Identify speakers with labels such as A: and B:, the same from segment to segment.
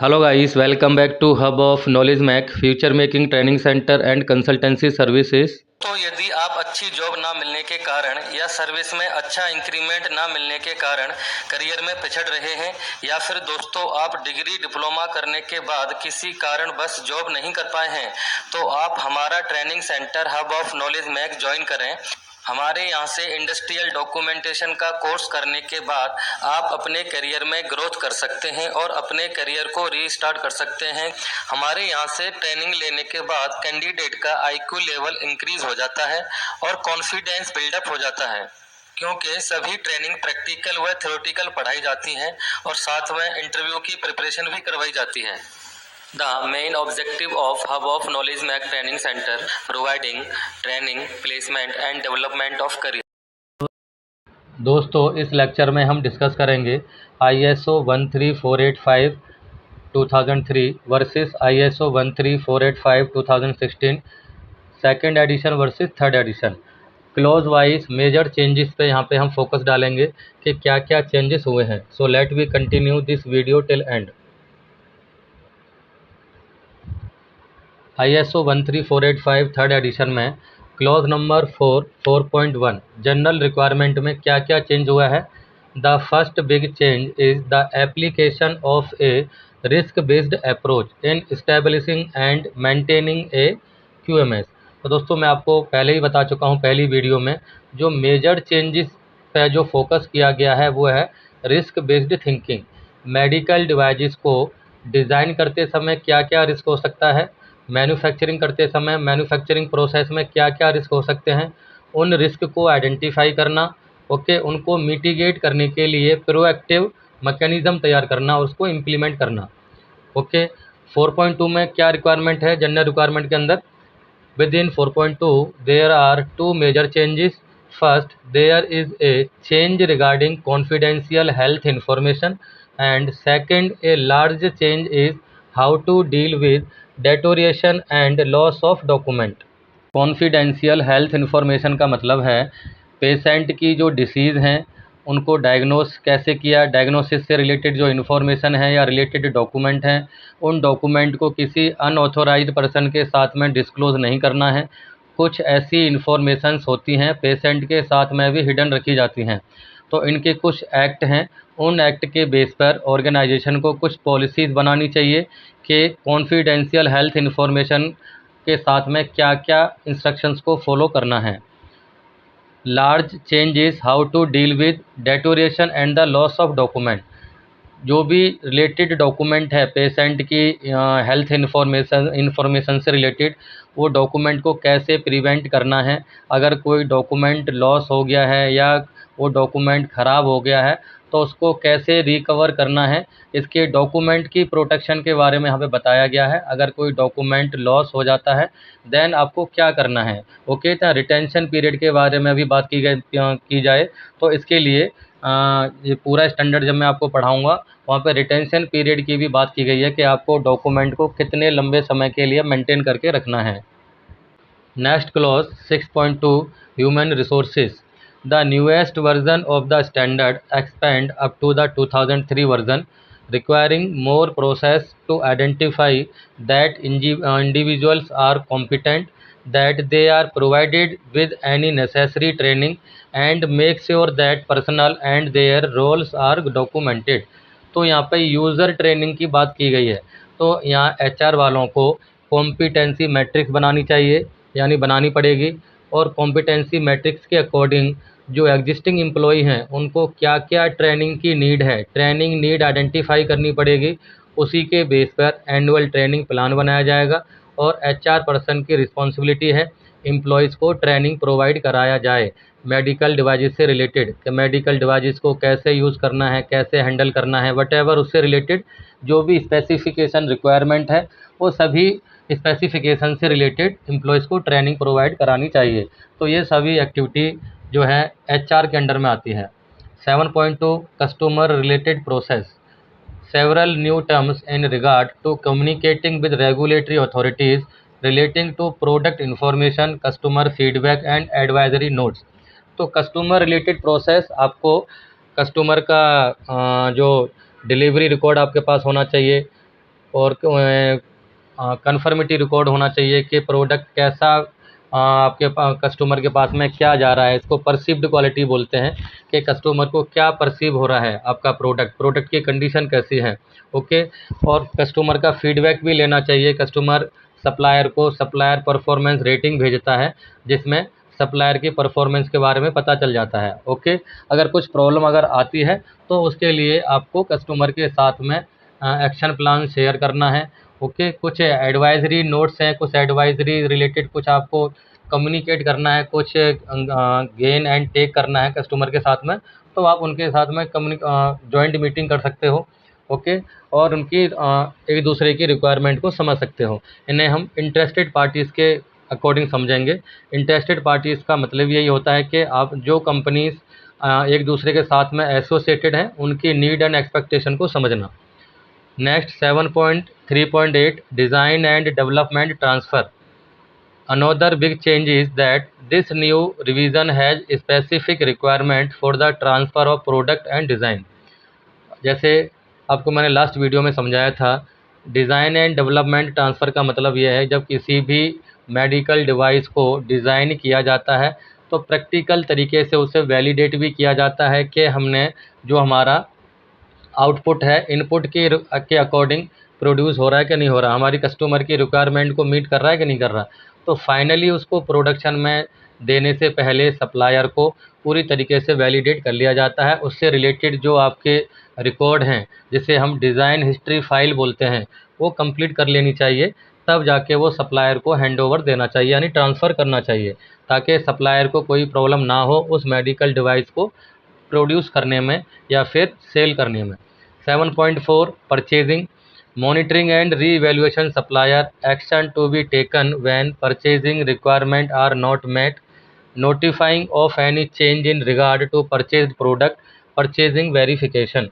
A: Hello guys, welcome back to Hub of Knowledge Mac future making training centre and consultancy services.
B: तो यदि आप अच्छी job ना मिलने के कारण या सर्विस में अच्छा इंक्रीमेंट ना मिलने के कारण करियर में पिछड़ रहे हैं, या फिर दोस्तों आप डिग्री डिप्लोमा करने के बाद किसी कारण बस जॉब नहीं कर पाए हैं, तो आप हमारा training centre Hub of Knowledge Mac join करें। हमारे यहाँ से इंडस्ट्रियल डॉक्यूमेंटेशन का कोर्स करने के बाद आप अपने करियर में ग्रोथ कर सकते हैं और अपने करियर को रीस्टार्ट कर सकते हैं। हमारे यहाँ से ट्रेनिंग लेने के बाद कैंडिडेट का आईक्यू लेवल इंक्रीज हो जाता है और कॉन्फिडेंस बिल्डअप हो जाता है, क्योंकि सभी ट्रेनिंग प्रैक्टिकल व थ्योरेटिकल पढ़ाई जाती हैं और साथ में इंटरव्यू की प्रिपरेशन भी करवाई जाती है। The main objective of Hub of Knowledge Mac Training Center providing training, placement and development of career।
A: दोस्तों, इस लेक्चर में हम डिस्कस करेंगे ISO 13485 2003 versus ISO 13485 2016 second edition versus third edition. Clause wise major changes पे यहाँ पे हम focus डालेंगे कि क्या क्या चेंजेस हुए हैं। So let we continue this video till end. ISO 13485 third edition में क्लॉज नंबर 4.1 जनरल रिक्वायरमेंट में क्या क्या चेंज हुआ है। The first big change is the application of a risk based approach in establishing and maintaining a QMS। तो दोस्तों, मैं आपको पहले ही बता चुका हूँ पहली वीडियो में, जो मेजर चेंजेस पे जो फोकस किया गया है वो है risk based thinking. Medical devices को डिज़ाइन करते समय क्या क्या रिस्क हो सकता है, मैन्युफैक्चरिंग करते समय मैन्युफैक्चरिंग प्रोसेस में क्या क्या रिस्क हो सकते हैं, उन रिस्क को आइडेंटिफाई करना, उनको मिटिगेट करने के लिए प्रोएक्टिव मैकेनिज्म तैयार करना और उसको इम्प्लीमेंट करना। 4.2 में क्या रिक्वायरमेंट है जनरल रिक्वायरमेंट के अंदर। Within 4.2 there are two major changes. First, there is a change regarding confidential health information, and second, a large change is how to deal with deterioration and loss of document। Confidential health information का मतलब है patient की जो disease हैं उनको diagnose कैसे किया, diagnosis से रिलेटेड जो इन्फॉर्मेशन है या रिलेटेड डॉक्यूमेंट हैं, उन डॉक्यूमेंट को किसी अनऑथोराइज्ड पर्सन के साथ में डिस्क्लोज़ नहीं करना है। कुछ ऐसी इन्फॉर्मेशंस होती हैं पेशेंट के साथ में भी हिडन रखी जाती हैं, तो इनके कुछ एक्ट हैं, उन एक्ट के बेस पर ऑर्गेनाइजेशन को कुछ पॉलिसीज़ बनानी चाहिए कि कॉन्फिडेंशियल हेल्थ इन्फॉर्मेशन के साथ में क्या क्या इंस्ट्रक्शंस को फॉलो करना है। Large change is how to deal with deterioration and the loss of document. जो भी रिलेटेड डॉक्यूमेंट है पेशेंट की हेल्थ इन्फॉर्मेशन से रिलेटेड, वो डॉक्यूमेंट को कैसे प्रिवेंट करना है। अगर कोई डॉक्यूमेंट लॉस हो गया है या वो डॉक्यूमेंट ख़राब हो गया है तो उसको कैसे रिकवर करना है, इसके डॉक्यूमेंट की प्रोटेक्शन के बारे में हमें बताया गया है। अगर कोई डॉक्यूमेंट लॉस हो जाता है देन आपको क्या करना है। तो रिटेंशन पीरियड के बारे में भी बात की जाए तो इसके लिए ये पूरा स्टैंडर्ड जब मैं आपको पढ़ाऊँगा वहाँ पे रिटेंशन पीरियड की भी बात की गई है कि आपको डॉक्यूमेंट को कितने लंबे समय के लिए मेंटेन करके रखना है। Next clause 6.2 human resources. The newest version of the standard expand up to the 2003 version requiring more process to identify that individuals are competent, that they are provided with any necessary training, and make sure that personnel and their roles are documented। तो यहाँ पे user training की बात की गई है, तो यहाँ HR वालों को कॉम्पिटेंसी मैट्रिक्स बनानी चाहिए, यानी बनानी पड़ेगी, और कॉम्पिटेंसी मैट्रिक्स के अकॉर्डिंग जो एग्जिस्टिंग एम्प्लॉई हैं उनको क्या क्या ट्रेनिंग की नीड है, ट्रेनिंग नीड आइडेंटिफाई करनी पड़ेगी। उसी के बेस पर एनुअल ट्रेनिंग प्लान बनाया जाएगा और HR पर्सन की रिस्पॉन्सिबिलिटी है एम्प्लॉयज़ को ट्रेनिंग प्रोवाइड कराया जाए मेडिकल डिवाइसेस से रिलेटेड, कि मेडिकल डिवाइसेस को कैसे यूज़ करना है, कैसे हैंडल करना है, वटेवर उससे रिलेटेड जो भी स्पेसिफिकेशन रिक्वायरमेंट है वो सभी स्पेसिफिकेशन से रिलेटेड एम्प्लॉयज़ को ट्रेनिंग प्रोवाइड करानी चाहिए। तो ये सभी एक्टिविटी जो है HR के अंडर में आती है। 7.2 customer related process. Several new terms in regard to communicating with regulatory authorities relating to product information, customer feedback and advisory notes. तो कस्टमर रिलेटेड प्रोसेस, आपको कस्टमर का जो डिलीवरी रिकॉर्ड आपके पास होना चाहिए, और कन्फर्मिटी रिकॉर्ड होना चाहिए कि प्रोडक्ट कैसा आपके कस्टमर के पास में क्या जा रहा है। इसको परसीव्ड क्वालिटी बोलते हैं कि कस्टमर को क्या परसीव हो रहा है आपका प्रोडक्ट की कंडीशन कैसी है। ओके, और कस्टमर का फीडबैक भी लेना चाहिए। कस्टमर सप्लायर को सप्लायर परफॉर्मेंस रेटिंग भेजता है, जिसमें सप्लायर की परफॉर्मेंस के बारे में पता चल जाता है। ओके, अगर कुछ प्रॉब्लम अगर आती है तो उसके लिए आपको कस्टमर के साथ में एक्शन प्लान शेयर करना है। ओके, कुछ एडवाइजरी नोट्स हैं, कुछ एडवाइजरी रिलेटेड कुछ आपको कम्युनिकेट करना है, कुछ गेन एंड टेक करना है कस्टमर के साथ में, तो आप उनके साथ में जॉइंट मीटिंग कर सकते हो। ओके, और उनकी एक दूसरे की रिक्वायरमेंट को समझ सकते हो। इन्हें हम इंटरेस्टेड पार्टीज़ के अकॉर्डिंग समझेंगे। इंटरेस्टेड पार्टीज़ का मतलब यही होता है कि आप जो कंपनीज एक दूसरे के साथ में एसोसिएटेड हैं उनकी नीड एंड एक्सपेक्टेशन को समझना। Next 7.3.8 design and development transfer. Another big change is that this new revision has specific requirement for the transfer of product and design। जैसे आपको मैंने लास्ट वीडियो में समझाया था, डिज़ाइन एंड डेवलपमेंट ट्रांसफ़र का मतलब यह है जब किसी भी मेडिकल डिवाइस को डिज़ाइन किया जाता है तो प्रैक्टिकल तरीके से उसे वैलिडेट भी किया जाता है कि हमने जो हमारा आउटपुट है इनपुट के अकॉर्डिंग प्रोड्यूस हो रहा है कि नहीं हो रहा, हमारी कस्टमर की रिक्वायरमेंट को मीट कर रहा है कि नहीं कर रहा। तो फाइनली उसको प्रोडक्शन में देने से पहले सप्लायर को पूरी तरीके से वैलिडेट कर लिया जाता है। उससे रिलेटेड जो आपके रिकॉर्ड हैं, जिसे हम डिज़ाइन हिस्ट्री फाइल बोलते हैं, वो कंप्लीट कर लेनी चाहिए। तब जाके वो सप्लायर को हैंडओवर देना चाहिए, यानी ट्रांसफ़र करना चाहिए, ताकि सप्लायर को कोई प्रॉब्लम ना हो उस मेडिकल डिवाइस को प्रोड्यूस करने में या फिर सेल करने में। 7.4 purchasing. Monitoring and re-evaluation supplier action to be taken when purchasing requirement are not met, notifying of any change in regard to purchased product, purchasing verification।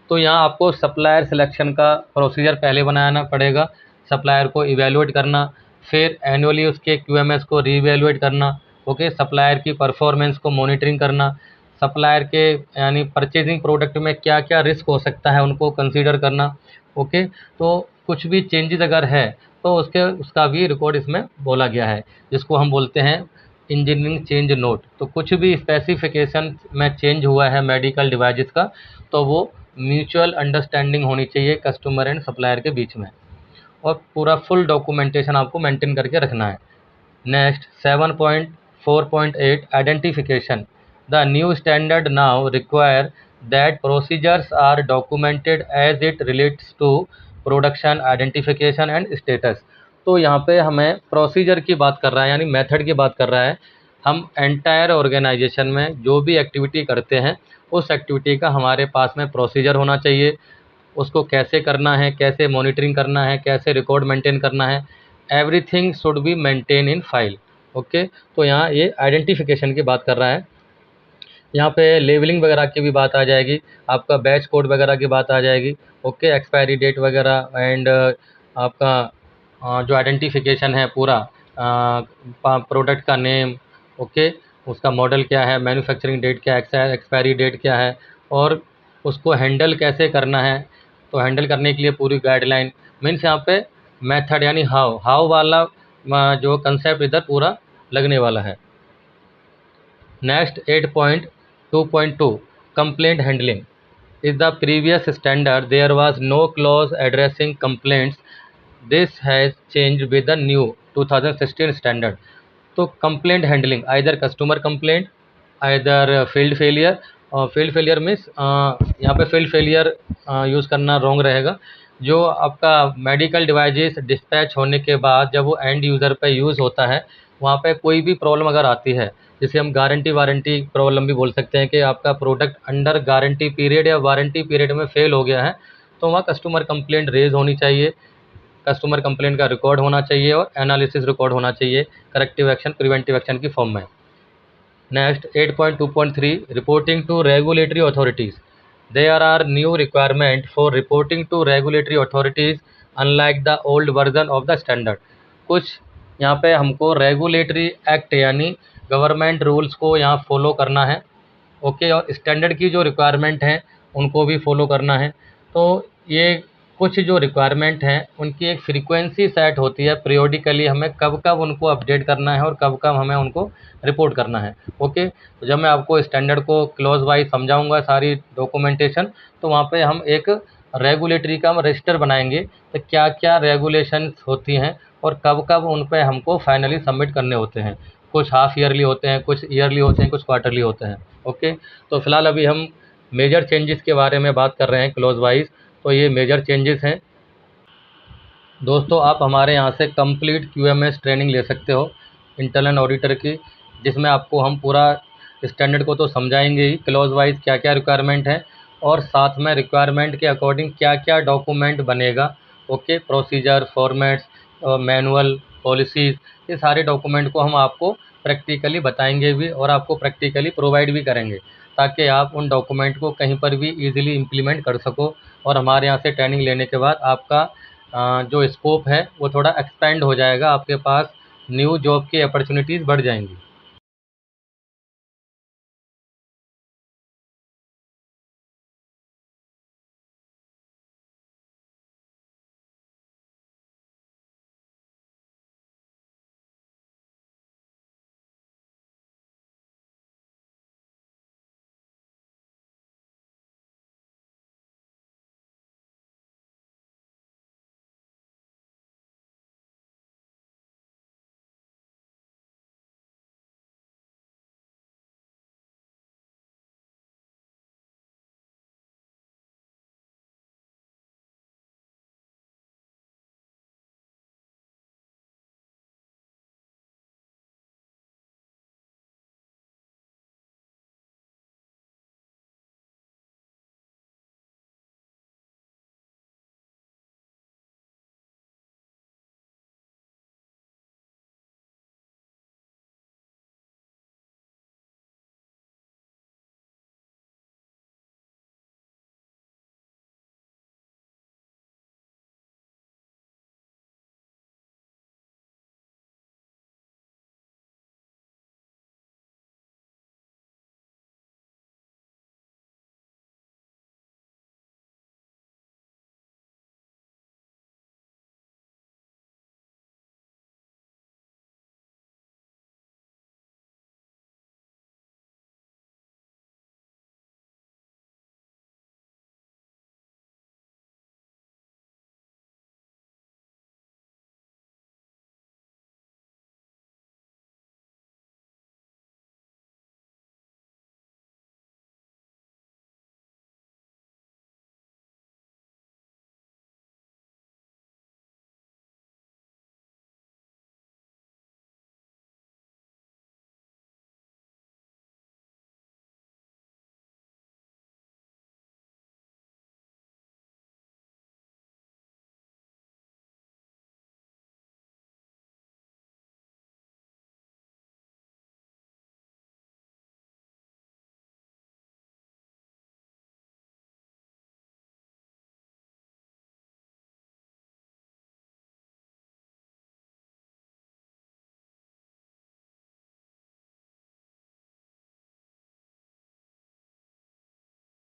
A: तो यहाँ आपको सप्लायर सिलेक्शन का प्रोसीजर पहले बनाना पड़ेगा, सप्लायर को evaluate करना, फिर annually उसके QMS को री-इवेलुएट करना। ओके, सप्लायर की परफॉर्मेंस को मॉनिटरिंग करना, सप्लायर के यानी परचेजिंग प्रोडक्ट में क्या क्या रिस्क हो सकता है उनको कंसीडर करना। ओके, तो कुछ भी चेंजेस अगर है तो उसका भी रिकॉर्ड इसमें बोला गया है, जिसको हम बोलते हैं इंजीनियरिंग चेंज नोट। तो कुछ भी स्पेसिफिकेशन में चेंज हुआ है मेडिकल डिवाइसेस का, तो वो म्यूचुअल अंडरस्टैंडिंग होनी चाहिए कस्टमर एंड सप्लायर के बीच में, और पूरा फुल डॉक्यूमेंटेशन आपको मेंटेन करके रखना है। Next 7.4.8 identification. The new standard now require that procedures are documented as it relates to production identification and status। तो यहाँ पे हमें प्रोसीजर की बात कर रहा है, यानी मेथड की बात कर रहा है। हम एंटायर ऑर्गेनाइजेशन में जो भी एक्टिविटी करते हैं उस एक्टिविटी का हमारे पास में प्रोसीजर होना चाहिए। उसको कैसे करना है, कैसे मॉनिटरिंग करना है, कैसे रिकॉर्ड मेंटेन करना है, everything should be maintain in file. Okay, तो यहाँ ये आइडेंटिफिकेशन की बात कर रहा है। यहाँ पे लेवलिंग वगैरह की भी बात आ जाएगी, आपका बैच कोड वगैरह की बात आ जाएगी। ओके, एक्सपायरी डेट वगैरह एंड आपका जो आइडेंटिफिकेशन है पूरा, प्रोडक्ट का नेम, ओके, उसका मॉडल क्या है, मैन्युफैक्चरिंग डेट क्या है, एक्सपायरी डेट क्या है, और उसको हैंडल कैसे करना है। तो हैंडल करने के लिए पूरी गाइडलाइन मीन्स यहाँ पे मेथड यानी हाउ वाला जो कंसेप्ट इधर पूरा लगने वाला है। Next 8.2.2 complaint handling. Is the previous standard there was no clause addressing complaints, this has change with the new 2016 standard. तो complaint handling either customer complaint, either field failure, और फील्ड फेलियर मीन्स यहाँ पे field failure use करना wrong रहेगा। जो आपका medical devices dispatch होने के बाद जब वो एंड यूज़र पे यूज़ होता है, वहाँ पे कोई भी प्रॉब्लम अगर आती है, जिसे हम गारंटी वारंटी प्रॉब्लम भी बोल सकते हैं कि आपका प्रोडक्ट अंडर गारंटी पीरियड या वारंटी पीरियड में फेल हो गया है, तो वहाँ कस्टमर कंप्लेंट रेज होनी चाहिए, कस्टमर कंप्लेंट का रिकॉर्ड होना चाहिए और एनालिसिस रिकॉर्ड होना चाहिए करेक्टिव एक्शन प्रिवेंटिव एक्शन की फॉर्म में। Next 8.2.3 reporting to regulatory authorities. There are new requirement for reporting to regulatory authorities unlike the old version of the standard. कुछ यहाँ पे हमको रेगुलेटरी एक्ट यानी गवर्नमेंट रूल्स को यहाँ फॉलो करना है। ओके, और स्टैंडर्ड की जो रिक्वायरमेंट हैं उनको भी फॉलो करना है। तो ये कुछ जो रिक्वायरमेंट हैं उनकी एक फ्रीक्वेंसी सेट होती है, पीरियोडिकली हमें कब कब उनको अपडेट करना है और कब कब हमें उनको रिपोर्ट करना है। ओके, तो जब मैं आपको स्टैंडर्ड को क्लॉज वाइज समझाऊंगा सारी डॉक्यूमेंटेशन, तो वहाँ पे हम एक रेगुलेटरी का हम रजिस्टर बनाएंगे, तो क्या क्या रेगुलेशंस होती हैं और कब कब उन पे हमको फाइनली सबमिट करने होते हैं। कुछ हाफ ईयरली होते हैं, कुछ ईयरली होते हैं, कुछ क्वार्टरली होते हैं। ओके, तो फिलहाल अभी हम मेजर चेंजेस के बारे में बात कर रहे हैं क्लॉज वाइज। तो ये मेजर चेंजेस हैं दोस्तों। आप हमारे यहाँ से कंप्लीट QMS ट्रेनिंग ले सकते हो इंटरनल ऑडिटर की, जिसमें आपको हम पूरा स्टैंडर्ड को तो समझाएंगे ही, क्लॉज वाइज क्या क्या रिक्वायरमेंट है और साथ में रिक्वायरमेंट के अकॉर्डिंग क्या क्या डॉक्यूमेंट बनेगा। Okay, procedure, formats, manual, policies, ये सारे डॉक्यूमेंट को हम आपको प्रैक्टिकली बताएंगे भी और आपको प्रैक्टिकली प्रोवाइड भी करेंगे, ताकि आप उन डॉक्यूमेंट को कहीं पर भी ईजिली इम्प्लीमेंट कर सको और हमारे यहाँ से ट्रेनिंग लेने के बाद आपका जो स्कोप है वो थोड़ा एक्सपेंड हो जाएगा, आपके पास न्यू जॉब की अपॉर्चुनिटीज़ बढ़ जाएंगी।